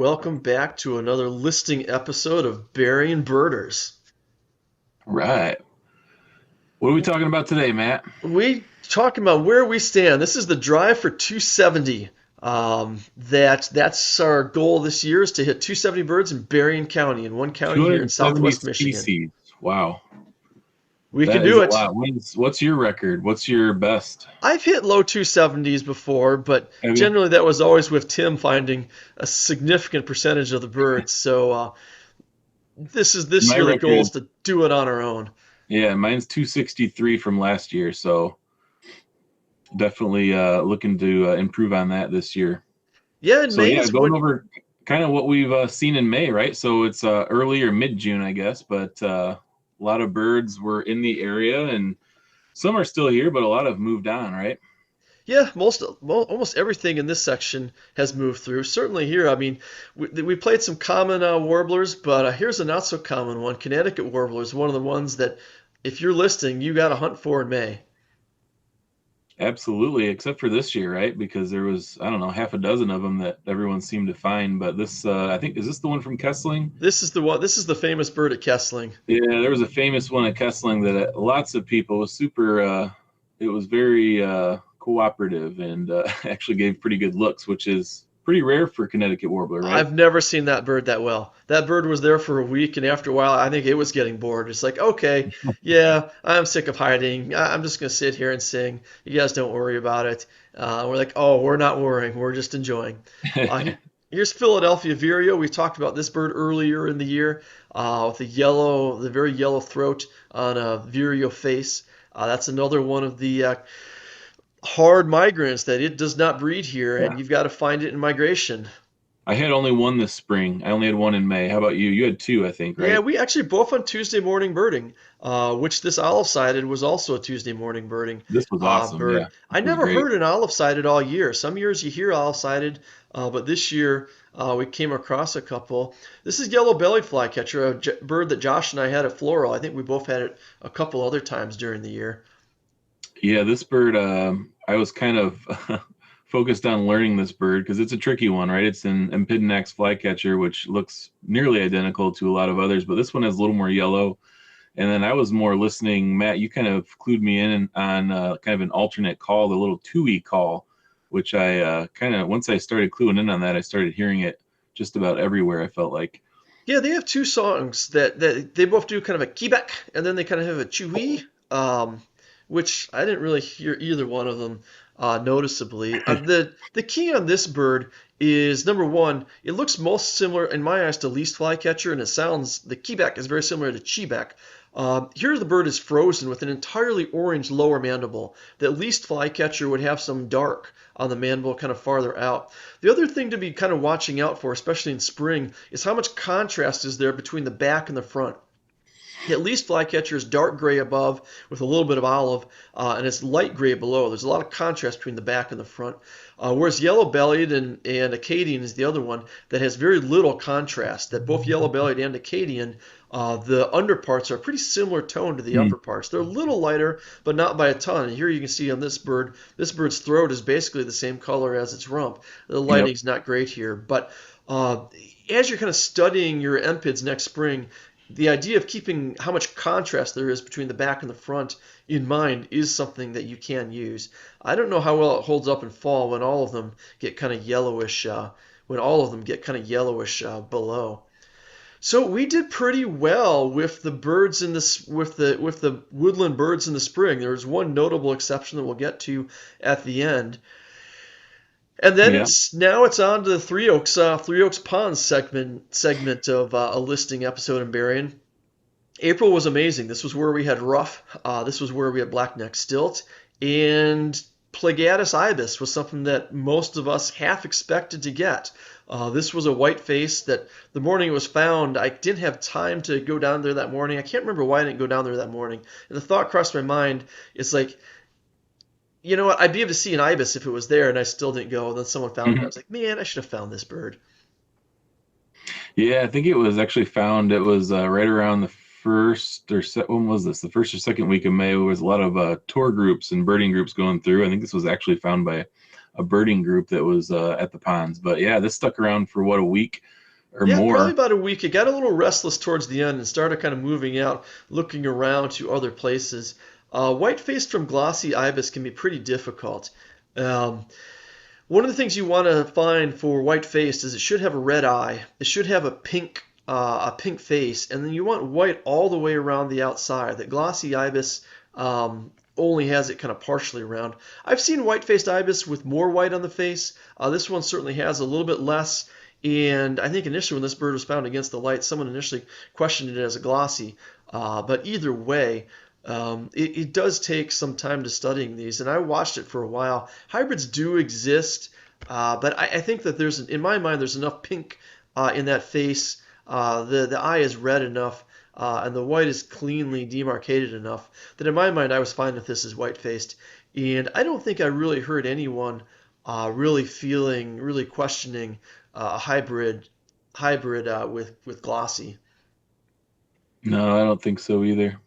Welcome back to another listing episode of Berrien Birders. Right. What are we talking about today, Matt? We talking about where we stand. This is the drive for 270. That's our goal this year is to hit 270 birds in Berrien County, in one county here in 270 Southwest Michigan. species. Wow. We can That is do a it. lot. What's your record? What's your best? I've hit low 270s before, but Have you? generally that was always with Tim finding a significant percentage of the birds. So this My year the goal is record, to do it on our own. yeah, mine's 263 from last year, so definitely looking to improve on that this year. Yeah, in So May yeah, is going when over kind of what we've seen in May, right? So it's early or mid-June, I guess, but a lot of birds were in the area, and some are still here, but a lot have moved on, right? Yeah, almost everything in this section has moved through. Certainly here, I mean, we played some common warblers, but here's a not so common one. Connecticut warbler is one of the ones that, if you're listing, you got to hunt for in May. Absolutely, except for this year, right? Because there was, I don't know, half a dozen of them that everyone seemed to find. But this, I think, is this the one from Kessling? This is the one. This is the famous bird at Kessling. Yeah, there was a famous one at Kessling that lots of people was super. It was very cooperative and actually gave pretty good looks, which is pretty rare for Connecticut warbler, right? I've never seen that bird that well. That bird was there for a week, and after a while, I think it was getting bored. It's like, okay, yeah, I'm sick of hiding. I'm just gonna sit here and sing. You guys don't worry about it. We're like, oh, we're not worrying. We're just enjoying. Here's Philadelphia vireo. We talked about this bird earlier in the year with the very yellow throat on a vireo face. That's another one of the hard migrants that it does not breed here, Yeah. and you've got to find it in migration. I had only one this spring. I only had one in May. How about you? You had two, I think, Yeah, right? we actually both on Tuesday morning birding, which this olive-sided was also a Tuesday morning birding This was awesome. Yeah, bird. I this was never great. heard an olive-sided all year. Some years you hear olive-sided, but this year we came across a couple. This is yellow-bellied flycatcher, a bird that Josh and I had at Floral. I think we both had it a couple other times during the year. Yeah, this bird, I was kind of focused on learning this bird because it's a tricky one, right? It's an Empidonax flycatcher, which looks nearly identical to a lot of others, but this one has a little more yellow. And then I was more listening, Matt, you kind of clued me in on kind of an alternate call, the little tui call, which I kind of, once I started cluing in on that, I started hearing it just about everywhere, I felt like. Yeah, they have two songs that they both do kind of a Quebec, and then they kind of have a Chewy, which I didn't really hear either one of them noticeably. The key on this bird is number one, it looks most similar in my eyes to least flycatcher, and it sounds the Quebec is very similar to Chebec. Here the bird is frozen with an entirely orange lower mandible. The least flycatcher would have some dark on the mandible kind of farther out. The other thing to be kind of watching out for, especially in spring, is how much contrast is there between the back and the front. At least flycatcher is dark gray above with a little bit of olive, and it's light gray below. There's a lot of contrast between the back and the front. Whereas yellow-bellied and Acadian is the other one that has very little contrast. That both yellow-bellied and Acadian, the underparts are pretty similar tone to the Hmm. upper parts. They're a little lighter, but not by a ton. And here you can see on this bird's throat is basically the same color as its rump. The Yep. lighting's not great here, but as you're kind of studying your empids next spring, the idea of keeping how much contrast there is between the back and the front in mind is something that you can use. I don't know how well it holds up in fall when all of them get kind of yellowish, below. So we did pretty well with the birds in this with the woodland birds in the spring. There was one notable exception that we'll get to at the end. And then Yeah. it's on to the Three Oaks Ponds segment of a listing episode in Berrien. April was amazing. This was where we had rough. This was where we had blackneck stilt, and Plagatus ibis was something that most of us half expected to get. This was a white face that the morning it was found, I didn't have time to go down there that morning. I can't remember why I didn't go down there that morning. And the thought crossed my mind, it's like, you know what? I'd be able to see an ibis if it was there, and I still didn't go. And then someone found it. I Mhm. was like, man, I should have found this bird. Yeah, I think it was actually found. It was right around the when was this? The first or second week of May. There was a lot of tour groups and birding groups going through. I think this was actually found by a birding group that was at the ponds. But yeah, this stuck around for what, a week or Yeah, probably more. about a week. It got a little restless towards the end and started kind of moving out, looking around to other places. White-faced from glossy ibis can be pretty difficult. Um, One of the things you want to find for white-faced is it should have a red eye. It should have a pink face, and then you want white all the way around the outside. That glossy ibis only has it kind of partially around. I've seen white-faced ibis with more white on the face. This one certainly has a little bit less. And I think initially when this bird was found against the light, someone initially questioned it as a glossy. But either way, it does take some time to studying these, and I watched it for a while. Hybrids do exist, but I think that in my mind, there's enough pink in that face. The eye is red enough, and the white is cleanly demarcated enough that in my mind, I was fine with this as white-faced. And I don't think I really heard anyone really questioning a hybrid with glossy. No, I don't think so either.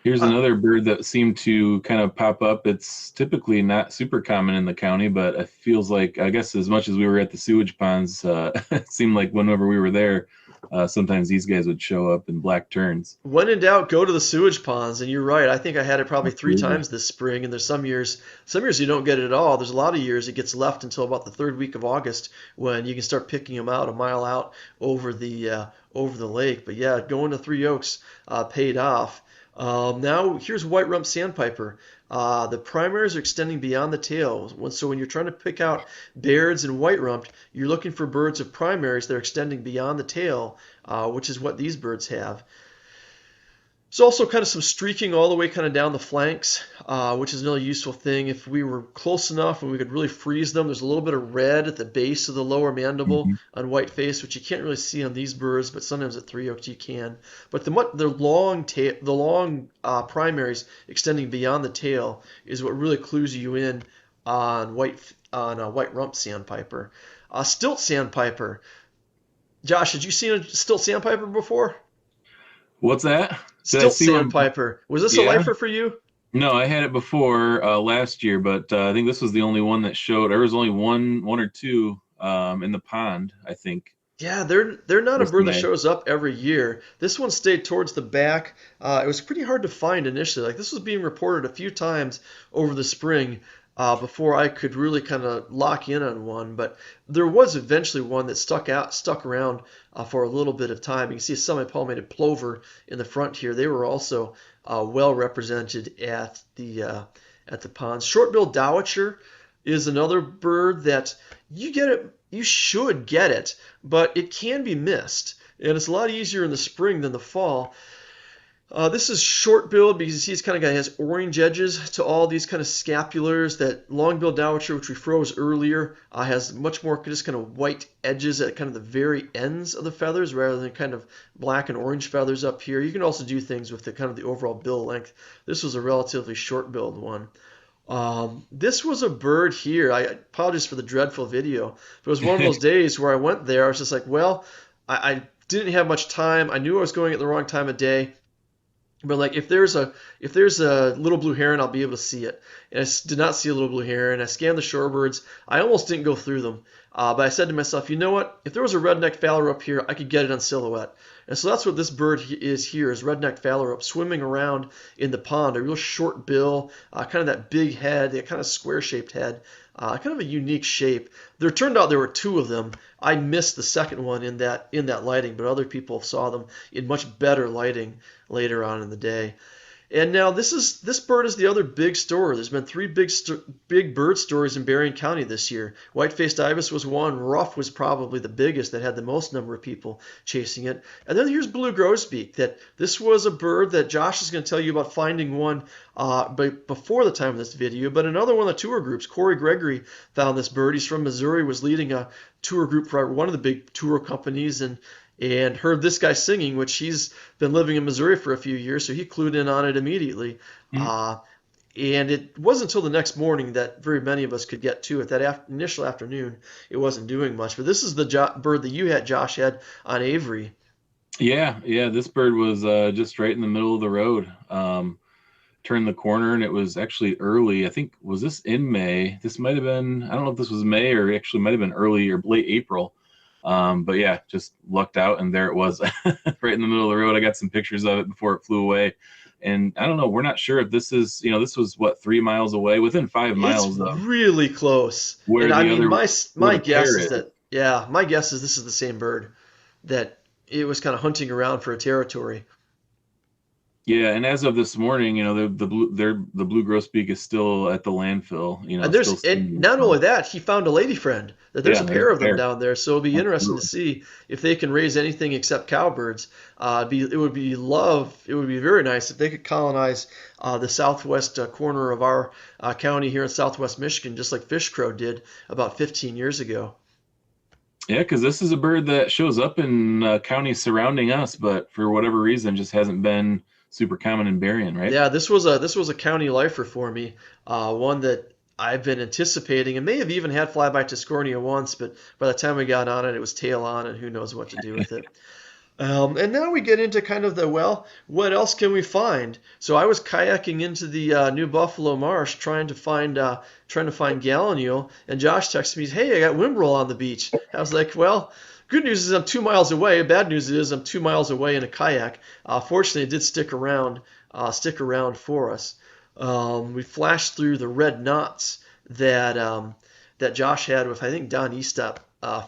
Here's Uh, another bird that seemed to kind of pop up. It's typically not super common in the county, but it feels like, I guess, as much as we were at the sewage ponds, it seemed like whenever we were there, sometimes these guys would show up in black terns. When in doubt, go to the sewage ponds. And you're right. I think I had it probably three Absolutely. times this spring. And there's some years you don't get it at all. There's a lot of years it gets left until about the third week of August when you can start picking them out a mile out over the lake. But yeah, going to Three Oaks paid off. Now here's white-rumped sandpiper. The primaries are extending beyond the tail. So when you're trying to pick out bairds and white-rumped, you're looking for birds of primaries that are extending beyond the tail, which is what these birds have. There's also kind of some streaking all the way kind of down the flanks, which is another useful thing. If we were close enough and we could really freeze them, there's a little bit of red at the base of the lower mandible Hmm. on white face, which you can't really see on these birds, but sometimes at Three Oaks you can. But the long primaries extending beyond the tail is what really clues you in on white rump sandpiper. Stilt sandpiper. Josh, had you seen a stilt sandpiper before? What's that? Did I Stilt see one? sandpiper. Was this a Yeah. lifer for you? No, I had it before last year, but I think this was the only one that showed. There was only one or two in the pond, I think, Yeah, they're not a this bird that May. shows up every year. This one stayed towards the back. It was pretty hard to find initially. Like this was being reported a few times over the spring before I could really kind of lock in on one. But there was eventually one that stuck around for a little bit of time. You can see a semi-pollinated plover in the front here. They were also well represented at the ponds. Short-billed dowitcher is another bird that you should get it, but it can be missed. And it's a lot easier in the spring than the fall. This is short-billed because he's kind of got has orange edges to all these kind of scapulars. That long-billed dowitcher, which we froze earlier, has much more just kind of white edges at kind of the very ends of the feathers rather than kind of black and orange feathers up here. You can also do things with the kind of the overall bill length. This was a relatively short-billed one. This was a bird here. I apologize for the dreadful video. But it was one of those days where I went there. I was just like, well, I didn't have much time. I knew I was going at the wrong time of day. But like if there's a little blue heron, I'll be able to see it. And I did not see a little blue heron. I scanned the shorebirds. I almost didn't go through them. But I said to myself, you know what? If there was a red-necked phalarope here, I could get it on silhouette. And so that's what this bird is here, is red-necked phalarope swimming around in the pond. A real short bill, kind of that big head, that kind of square-shaped head, kind of a unique shape. There turned out there were two of them. I missed the second one in that lighting, but other people saw them in much better lighting later on in the day. And now this bird is the other big story. There's been three big bird stories in Berrien County this year. White-faced ibis was one. Ruff was probably the biggest that had the most number of people chasing it. And then here's blue grosbeak. That this was a bird that Josh is going to tell you about finding one before the time of this video. But another one of the tour groups, Corey Gregory, found this bird. He's from Missouri, was leading a tour group for one of the big tour companies, and heard this guy singing, which he's been living in Missouri for a few years, so he clued in on it immediately. Uh, and it wasn't until the next morning that very many of us could get to it. That initial afternoon, it wasn't doing much. But this is the bird that Josh, had on Avery. Yeah, yeah, this bird was just right in the middle of the road. turned the corner, and it was actually early. I think, was this in May? This might have been, I don't know if this was May or actually might have been early or late April. But yeah, just lucked out, and there it was, right in the middle of the road. I got some pictures of it before it flew away. And I don't know, we're not sure if this is, this was what, 3 miles away, within five It's miles of really close. where And I the mean, other, where my the guess pair is is. that, yeah, my guess is this is the same bird that it was kind of hunting around for a territory. Yeah, and as of this morning, the blue grosbeak is still at the landfill, And still and stinging. not only So that, he found a lady friend. That there's yeah, a there's pair a of them pair. down there, so it'll be interesting to Absolutely. see if they can raise anything except cowbirds. It would be very nice if they could colonize the southwest corner of our county here in southwest Michigan, just like fish crow did about 15 years ago. Yeah, because this is a bird that shows up in counties surrounding us, but for whatever reason, just hasn't been super common in Berrien, right? Yeah, this was a county lifer for me, one that I've been anticipating and may have even had flyby Tiscornia once, but by the time we got on it, it was tail on, and who knows what to do with it. And now we get into kind of what else can we find? So I was kayaking into the New Buffalo Marsh trying to find gallinule, and Josh texted me, "Hey, I got whimbrel on the beach." I was like, "Well, good news is I'm 2 miles away. Bad news is I'm 2 miles away in a kayak." Fortunately, it did stick around for us. We flashed through the red knots that Josh had with I think Don Eastep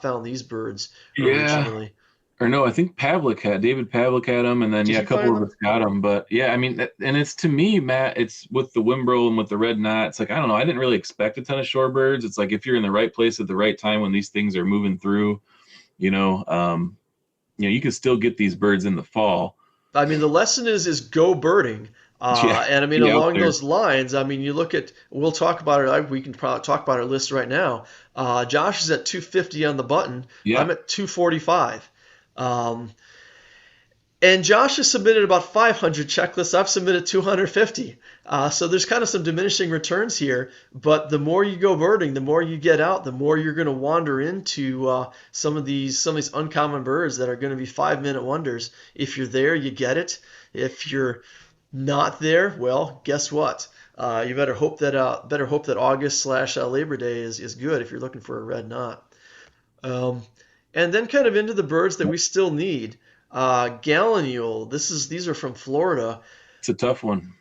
found these birds Yeah. originally. Or no, I think David Pavlik had them, and then Did yeah, he a couple find of them? us got them. But yeah, I mean, and it's to me, Matt, it's with the Wimbrel and with the red knot. It's like I don't know, I didn't really expect a ton of shorebirds. It's like if you're in the right place at the right time when these things are moving through, you know, um, you can still get these birds in the fall. I mean, the lesson is go birding. Yeah, And I mean, be out along there. those lines, I mean, we'll talk about it. We can probably talk about our list right now. Josh is at 250 on the button. Yeah, I'm at 245. Um, and Josh has submitted about 500 checklists. I've submitted 250. So there's kind of some diminishing returns here. But the more you go birding, the more you get out, the more you're going to wander into some of these uncommon birds that are going to be 5 minute wonders. If you're there, you get it. If you're not there, well, guess what? You better hope that August slash Labor Day is good if you're looking for a red knot. Um, and then kind of into the birds that we still need. Gallinule. These are from Florida. it's a tough one.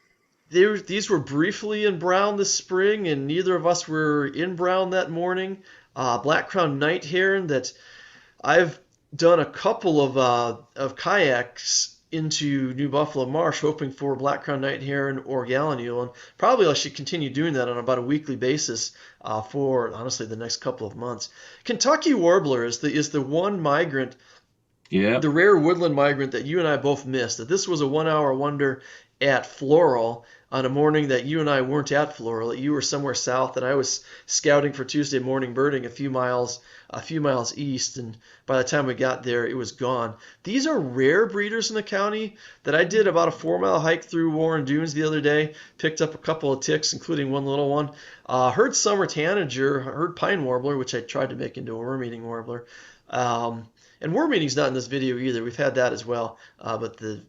These were briefly in brown this spring, and neither of us were in brown that morning. Black crowned night heron that I've done a couple of kayaks into New Buffalo Marsh hoping for black crowned night heron or gallinule, and probably I should continue doing that on about a weekly basis for honestly the next couple of months. Kentucky warbler is the one migrant, Yeah, the rare woodland migrant that you and I both missed. That this was a 1 hour wonder at Floral on a morning that you and I weren't at Floral. That you were somewhere south, and I was scouting for Tuesday morning birding a few miles east. And by the time we got there, it was gone. These are rare breeders in the county. That I did about a 4 mile hike through Warren Dunes the other day. Picked up a couple of ticks, including one little one. Heard summer tanager, heard pine warbler, which I tried to make into a worm-eating warbler. And worm eating's not in this video either. We've had that as well, but the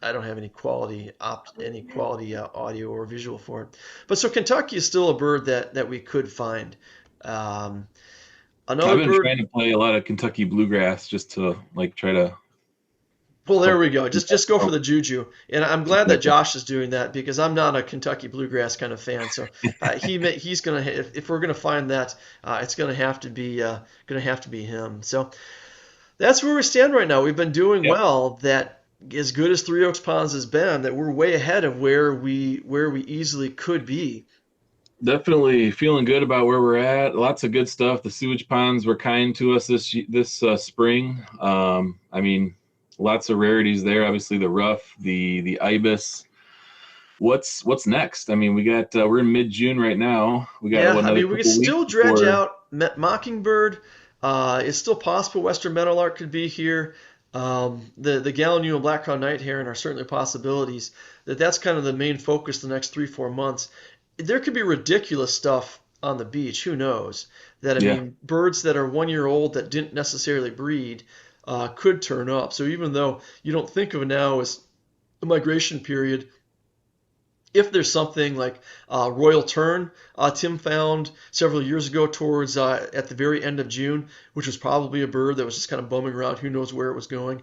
I don't have any quality audio or visual for it. But so Kentucky is still a bird that we could find. Um, I've Another been bird. trying to play a lot of Kentucky bluegrass just to like try to Well, there hope. we go. Just go for the juju, and I'm glad that Exactly. Josh is doing that because I'm not a Kentucky bluegrass kind of fan. So he's gonna if we're gonna find that, it's gonna have to be him. So that's where we stand right now. We've been doing Yep. well. That as good as Three Oaks Ponds has been, that we're way ahead of where we easily could be. Definitely feeling good about where we're at. Lots of good stuff. The sewage ponds were kind to us this spring. I mean, lots of rarities there. Obviously, the rough, the ibis. What's next? I mean, we're in mid June right now. We got Yeah, what, I another mean we could couple weeks still dredge before. out Mockingbird. It's still possible Western Meadowlark could be here. The Gallinule and Black Crown Night Heron are certainly possibilities. That's kind of the main focus the next 3 4 months. There could be ridiculous stuff on the beach. Who knows? That I Yeah, mean, birds that are 1 year old that didn't necessarily breed could turn up. So even though you don't think of it now as a migration period, If there's something like royal tern, Tim found several years ago towards at the very end of June, which was probably a bird that was just kind of bumming around. Who knows where it was going?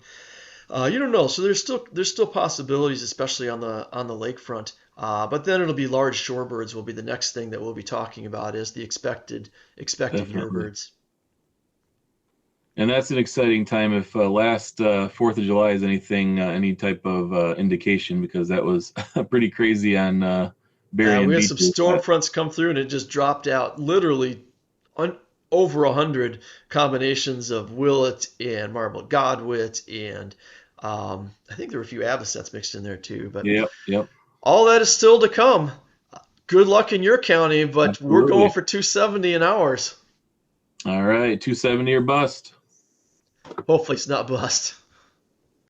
You don't know. So there's still possibilities, especially on the lakefront. But then it'll be large shorebirds will be the next thing that we'll be talking about is the expected year Definitely. birds. And that's an exciting time if last 4th of July is anything, any type of indication, because that was pretty crazy on Yeah, we Berrien had Beach. some storm fronts come through and it just dropped out literally on, over 100 combinations of willet and marbled godwit and I think there were a few avocets mixed in there too. But Yep, yep, all that is still to come. Good luck in your county, but we're going absolutely. for 270 in ours. All right, 270 or bust. Hopefully it's not bust.